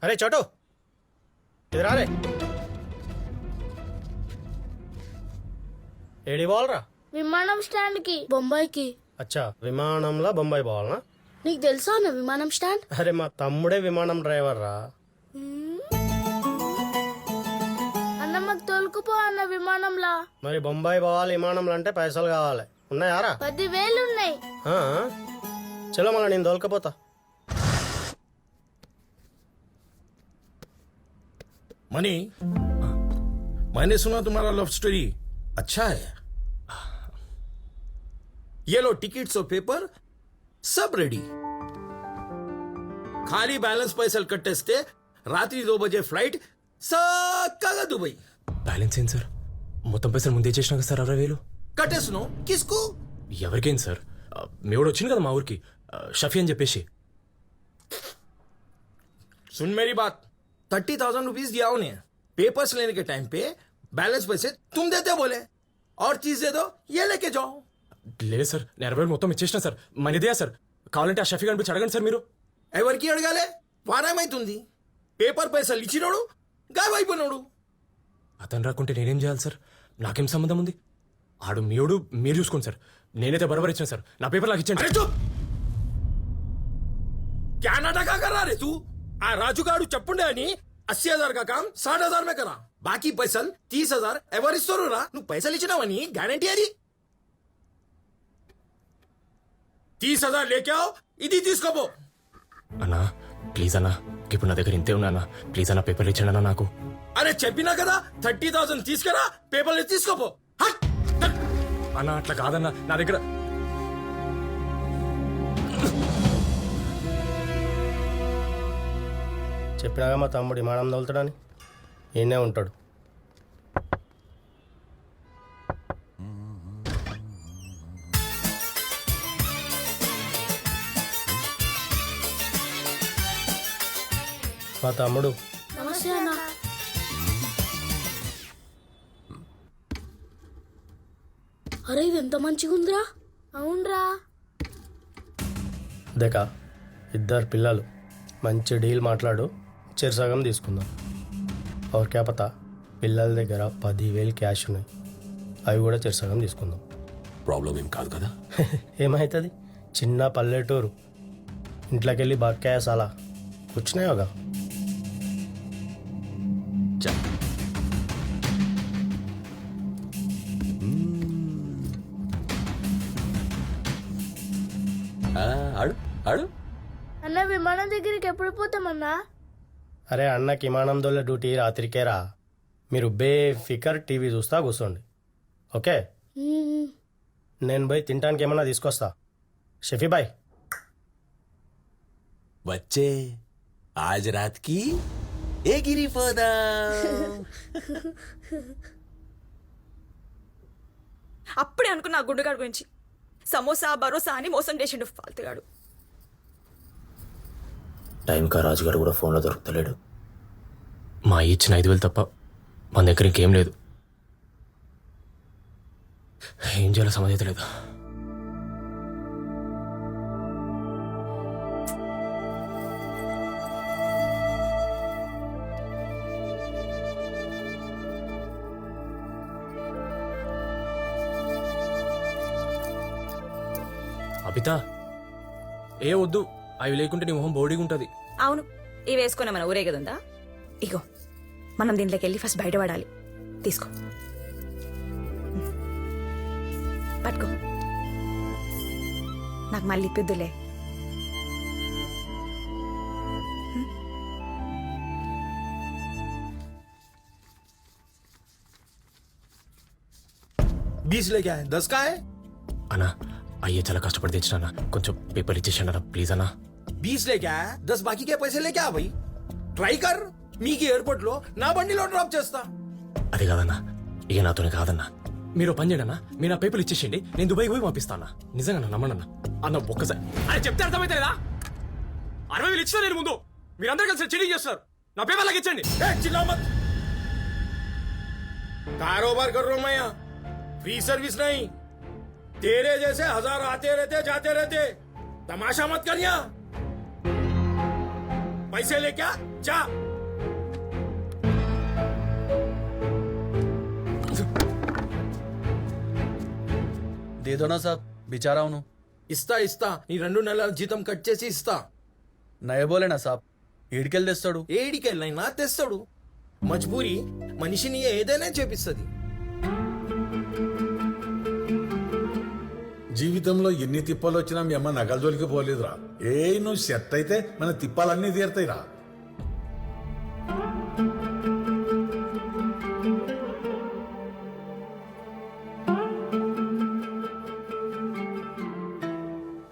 अरे छोटू इधर आ रे ఏడి పోవాలరా? విమానం స్టాండ్ కి, బొంబాయికి. అచ్చా విమానంలో బొంబాయి పోవాలనా? నీకు తెలుసా అన్న విమానం స్టాండ్? అరే మా తమ్ముడే విమానం డ్రైవర్ రా. అన్న మాకు తోలుకుపో అన్న విమానంలా. మరి బొంబాయి పోవాలి విమానంలో అంటే పైసలు కావాలి. ఉన్నాయారా? 10,000 ఉన్నాయి. ఆ, చలో మళ్ళీ నేను తోలుకపోతా. मनी, मैंने सुना तुम्हारा लव स्टोरी अच्छा है. ये लो टिकट्स और पेपर सब रेडी. खाली बैलेंस पैसे कट्टेस्ते रात्रि 2 बजे फ्लाइट सक्कागा दुबई. బ్యాలెన్స్ ఏంటి సార్? మొత్తం పైసలు ముందే చేసినా కదా సార్ 60,000. कटेसनो किसको? ఎవరికైంది సార్? మీ వాడు వచ్చింది కదా మా ఊరికి, షఫీ అని చెప్పేసి. सुन मेरी बात, 30,000 रुपीज दिया उन्हें. पेपर्स लेने के टाइम पे बैलेंस पैसे तुम देते बोले और चीज दे दो ये लेके जाओ. లేదు సార్, నేను 60,000 మొత్తం ఇచ్చేసిన సార్. మనీదే సార్. కావాలంటే ఆ షఫీ గారిని పిలిచి అడగండి సార్ మీరు. ఎవరికి అడగాలే? వారమైతుంది. పేపర్ పైసలు ఇచ్చినోడు గాయమైపోయినోడు. అతను రాకుంటే నేనేం చేయాలి సార్? నాకేం సంబంధం ఉంది? ఆడు మీడు మీరు చూసుకోండి సార్. నేనైతే బరాబర్ ఇచ్చాను సార్. నా పేపర్ నాకు ఇచ్చాను. अरे चुप! क्या नाटक कर रहा रे तू? आ राजू गाड़ू चप्पुंडे అని 80,000 का काम 60,000 में करा. बाकी पैसल 30,000 ఎవరు ఇస్తారు రా? నువ్వు పైసలు ఇచ్చినావని గ్యారంటీ అది. 30,000 లేకే आओ, ఇది తీసుకోపో. అన్నా ప్లీజ్ అన్నా, ఇప్పుడు నా దగ్గర ఇంతే ఉన్నా. ప్లీజ్ అన్న పేపర్లు ఇచ్చాడు అన్న నాకు. అరే చెప్పినా కదా 30,000 తీసుకురా, పేపర్లు తీసుకోపో. హట్! అన్న అట్లా కాదన్నా, నా దగ్గర చెప్పినాగా మా తమ్ముడు విమానం తోలుతాడని. ఈయనే ఉంటాడు. మా తమ్ముడు నమస్తే అన్న. అరే ఇది ఎంత మంచిగా ఉందిరా. అవునరా. దేకా ఇద్దరు పిల్లలు, మంచి డీల్ మాట్లాడు, చెరసగం తీసుకుందాం. और क्या पता పిల్లల దగ్గర 10,000 క్యాష్ ఉన్నాయి, అవి కూడా చెరసగం తీసుకుందాం. ప్రాబ్లం ఏం కాదు కదా. ఏమవుతుంది? చిన్న పల్లెటూరు, ఇంట్లోకి వెళ్ళి బక్కాయ సాలా కూర్చున్నాయోగా. ఆడు ఆడు అన్న విమానం దగ్గరికి ఎప్పుడు పోతామన్నా? అరే అన్నకి విమానం దోలే డ్యూటీ రాత్రికేరా. మీరు బేఫికర్ టీవీ చూస్తా కూర్చోండి, ఓకే? నేను పోయి తినడానికి ఏమన్నా తీసుకొస్తా. షఫీ బాయ్ बच्चे आज रात की एक गिरी पौधा. అప్పుడే అనుకున్నా ఆ గుండుగాడు గురించి. సమోసా భరోసా అని మోసం చేసిండు ఫాల్తుగాడు. టైంకా రాజుగారు కూడా ఫోన్లో దొరుకుతలేడు. మా ఇచ్చిన 5,000 తప్ప మన దగ్గర ఇంకేం లేదు. ఏం చేయాలో సమజ్ లేదు. అబితా ఏ వద్దు, అవి లేకుంటే నీ మొహం బోడీగా ఉంటుంది. అవును, ఇవి వేసుకునే మన ఊరే కదుందా. ఇగో మనం దీంట్లోకి వెళ్ళి ఫస్ట్ బయటపడాలి. తీసుకో, పట్టుకో. నాకు మళ్ళీ ఇప్పిద్దులే. बीस लेके आए, 10 का है. అన్నా అయ్యే చాలా కష్టపడి తెచ్చినా, కొంచెం పేపర్ ఇచ్చేసాను అన్న ప్లీజ్ అన్నా. 20 लेके आया, 10 बाकी के पैसे लेके आ भाई. ट्राई कर, మీకు ఎయిర్పోర్ట్ లో నా బండిలో డ్రాప్ చేస్తా. అది కాదన్నా, ఇక నాతోనే కాదన్నా. మీరు పని చేయండి అన్న, మీరు నా పేపర్లు ఇచ్చేసేయండి, నేను దుబాయ్కి పోయి పంపిస్తాను. నిజంగా నమ్మండి అన్న. అన్న ఒక్కసారి అని చెప్తే అర్థమైతే లేదా? 60,000 ఇచ్చినా నేను ముందు, మీరందరూ కలిసి చీటింగ్ చేస్తున్నారు. నా పేపర్లకు ఇచ్చండి. चिल्लाओ मत. कारोबार कर रहा हूं मैं यहाँ, फ्री सर्विस नहीं. तेरे जैसे 1000 आते रहते जाते रहते, तमाशा मत कर यहाँ. पैसे लेके आ, जा दे दो ना साहब बेचारा हूं ఇస్తా ఇస్తా నీ 2 నెలల జీతం కట్ చేసి ఇస్తా. నయ బోలే నా సాబ్ ఏడికెళ్ళి తెస్తాడు ఏడికెళ్ళైనా తెస్తాడు. మజ్బూరి మనిషిని ఏదైనా చేపిస్తుంది. జీవితంలో ఎన్ని తిప్పలు వచ్చినా మీ అమ్మ నగల జోలికి పోలేదురా. నువ్వు సెట్ అయితే మన తిప్పాలన్నీ తీరుతాయిరా.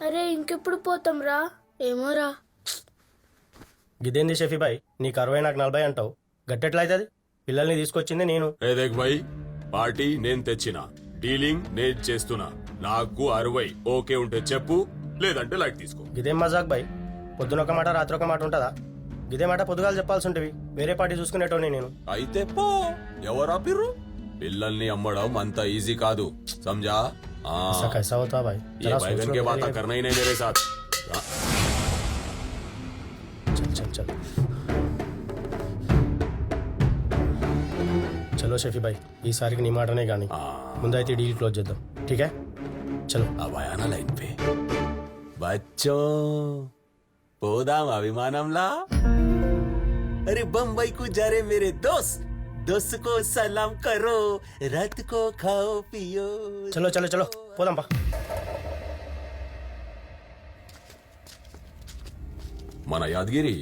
అరే ఇంకెప్పుడు పోతాం రా? ఏమోరా. గిదేంది షఫీబాయ్, నీకు 60 నాకు 40 అంటావు, గట్టెట్లా అవుతుంది? పిల్లల్ని తీసుకొచ్చింది నేను. ఏ దేఖ్ భాయ్, పార్టీ నేను తెచ్చిన, డీలింగ్ నేను చేస్తున్నా. నాకు 60 ఓకే ఉంటే చెప్పు, లేదంటే లైట్ తీసుకో. గిదేం మజాక్ బాయ్, పొద్దున ఒక మాట రాత్రి ఒక మాట ఉంటుందా? గిదే మాట పొద్దుగాలు చెప్పాల్సి ఉంటవి. వేరే పార్టీ చూసుకునేటోని నేను. అయితే పో, ఎవరు ఆపిర్రు? పిల్లల్ని అమ్మడం అంత ఈజీ కాదు, సమझा? ऐसा कैसा होता भाई? ये जरा बैगन सोच के लो बात मेरे- करना ही नहीं मेरे साथ. चल चल चल చలో షఫీ భాయ్, ఈసారికి నీ మాటనే కానీ ముందైతే డీల్ క్లోజ్ చేద్దాం. ఠీకే చలో. अब आया ना लाइन पे. बच्चों, పోదాం అభిమానంలా. अरे बम्बई को जा रहे मेरे दोस्त, दोस्त को सलाम करो, रात को खाओ पियो. చలో చలో చలో పోదాం పా. మన యాదగిరి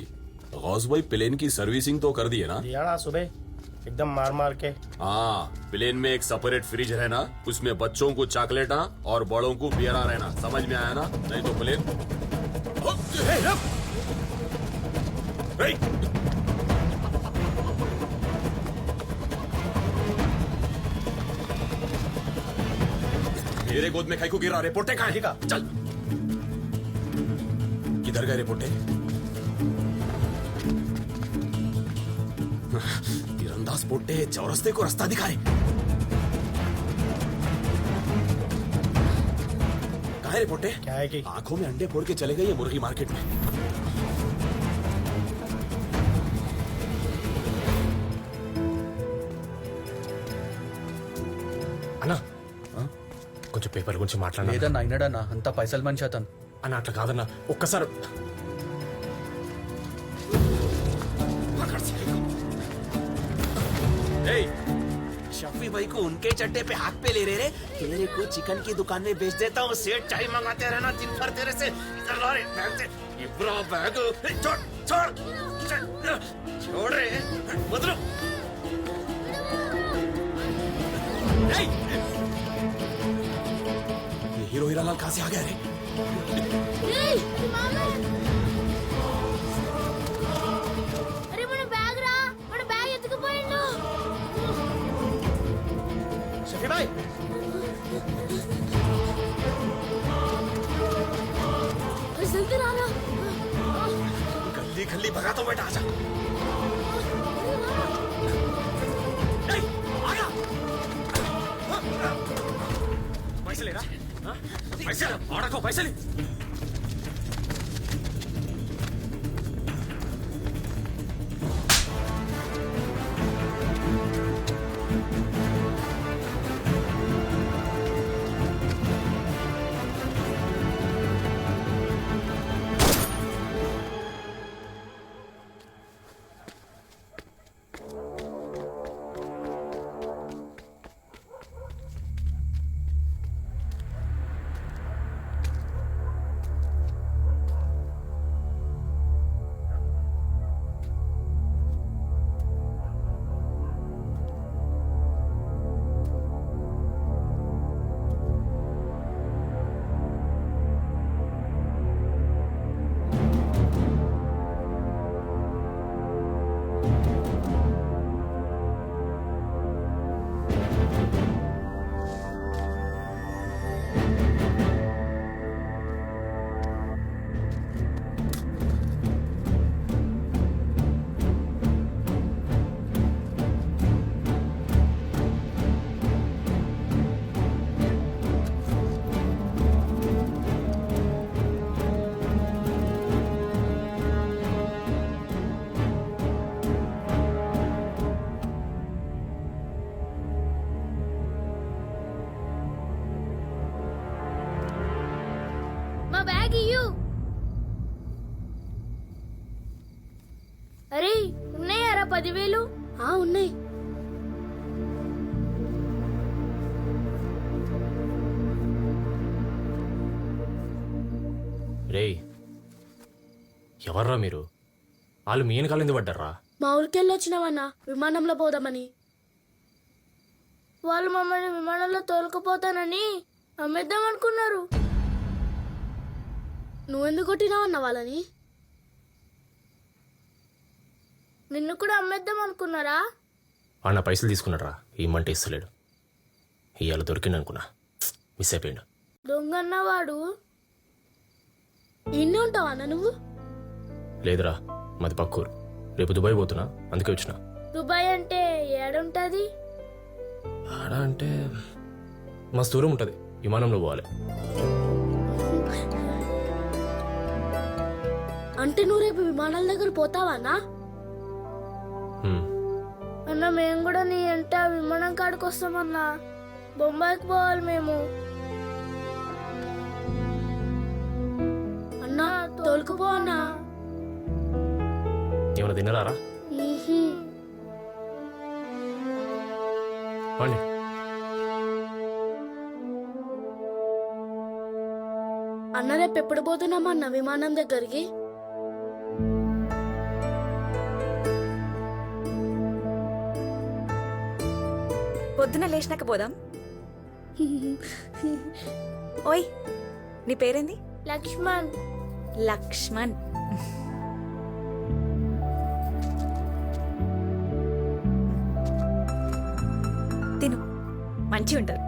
गौस भाई प्लेन की सर्विसिंग तो कर दी है ना? दिया ना सुबह एकदम मार मार के. हाँ, प्लेन में एक सेपरेट फ्रिज रहना, उसमें बच्चों को चॉकलेटा और बड़ों को बियरा रहना. समझ में आया ना? नहीं तो प्लेन. मेरे गोद में खाई को गिरा. रिपोर्टे कहाँ है? चल, किधर गए रिपोर्टे? तीरंदाज पोटे चौरस्ते को रास्ता दिखा रहे. कहाँ है रिपोर्टे? क्या है कि आंखों में अंडे फोड़ के चले गए ये मुर्गी मार्केट में. అన్నా కొంచెం పేపర్ గురించి మాట్లాడాలి లేదన్నా అయినాడన్నా అంతా పైసలు మనిషి అతను అన్న. అట్లా కాదన్నా, ఒక్కసారి शफी भाई को उनके चड्डे पे हाथ पे ले रहे रे. तेरे को चिकन की दुकान में बेच देता हूँ. सेठ चाय मंगाते रहना दिन भर तेरे से. इधर ला रे बैग से. इब्रा बैग छोड़ छोड़ छोड़ रे. बदलो. ये हीरो हीरालाल कहाँ से आ गया रे? అరే మన బ్యాగ్ రా, మన బ్యాగ్ ఎత్తుకుపోయిండు. షఫీ భాయ్ అరే జల్దీ రారా. गली गली भगा तो बेटा आजा. పైసలేరా? పైసలు ఆడకో, పైసలు. అరే ఉన్నాయారా 10,000? ఉన్నాయి. రేయ్ ఎవర్రా మీరు? వాళ్ళు మీ వెనకాల ఎందుకు పడ్డారా? మా ఊరికెళ్ళి వచ్చినావన్నా విమానంలో పోదామని. వాళ్ళు మమ్మల్ని విమానంలో తోలుకుపోతానని అమ్మేద్దాం అనుకున్నారు. నువ్వెందుకు కొట్టినావన్నా వాళ్ళని? నిన్ను కూడా అమ్మేద్దాం అనుకున్నారా? వాడు నా పైసలు తీసుకున్నారా? ఇమ్మంటే ఇస్తలేడు. ఇవాళ దొరికింది అనుకున్నా, మిస్ అయిపోయాడు. దొంగన్నవాడు. ఇన్ని ఉంటావా అన్న నువ్వు? లేదురా, మాది పక్కూరు. రేపు దుబాయ్ పోతున్నా, అందుకే వచ్చిన. దుబాయ్ అంటే ఏడుంటది? ఆడ అంటే మస్తు దూరం ఉంటుంది, విమానంలో పోవాలి. అంటే నువ్వు రేపు విమానాల దగ్గర పోతావా అన్నా? హ్మ్. అన్న మేము కూడా నీ ఎంట విమానం కాడికి వస్తామన్నా. బొంబాయికి పోవాలి మేము. అన్నా తోలుకుపో అన్నా. ఏమైనా తిన్నారా? పండి. అన్న రేపు ఎప్పుడు పోతున్నామన్నా విమానం దగ్గరికి? పొద్దున లేచినాక పోదాం. ఓయ్, నీ పేరేంది? లక్ష్మణ్. లక్ష్మణ్. తిను, మంచి ఉంటారు.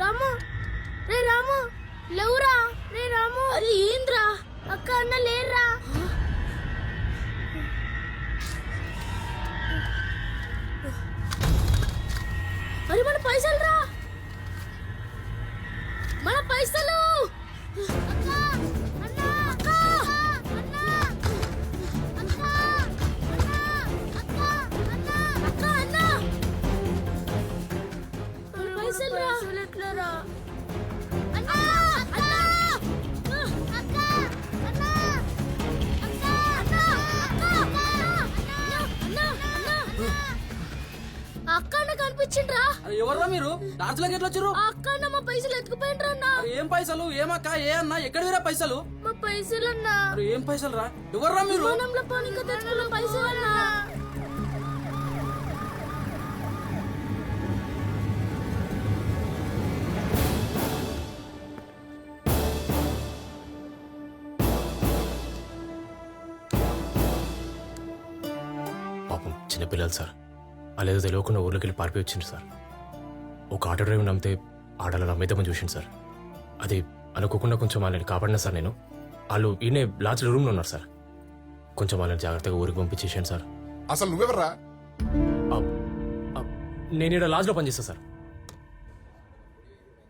రాము, రే రాము, లేవురా. రే రాము. అరే ఏంద్రా? అక్క అన్న లేర్రా. అరే మన పైసలు రా, మన పైసలు. అక్క, అన్న, అక్క, అన్న, అక్క, అన్న, అక్క, అన్న. మన పైసలు రా. ఎట్లరా? అన్న, అక్క, అక్క, అన్న, అక్క, అన్న, అక్క అన్న కనిపించిండ్రా? ఎవర్రా మీరు? డార్చులోకి ఎట్లా వచ్చారు? ఆ అక్క అన్న మా పైసలు ఎత్తుకుపోయిండ్రా అన్న. ఏం పైసలు? ఏమక్క? ఏ అన్న? ఎక్కడ వేరా పైసలు? మా పైసలు అన్నా ఏం పైసలు రా? ఎవర్రా మీరు? విమానంలో పోనీకి తెచ్చుకున్న పైసలు అన్నా. పాపం చిన్నపిల్లలు సార్, వాళ్ళేదో తెలియకుండా ఊర్లోకి వెళ్ళి పారిపోయి వచ్చింది సార్. ఒక ఆటో డ్రైవర్ నమ్మితే ఆడలో నమ్మేద్దామని చూసింది సార్. అది అనుకోకుండా కొంచెం వాళ్ళని కాపాడినా సార్ నేను. వాళ్ళు ఈయనే లాడ్జ్లో రూమ్లో ఉన్నారు సార్. కొంచెం వాళ్ళని జాగ్రత్తగా ఊరికి పంపించేసాను సార్. అసలు నువ్వెవర్రా? నేను ఇక్కడ లాడ్జ్లో పనిచేస్తా సార్.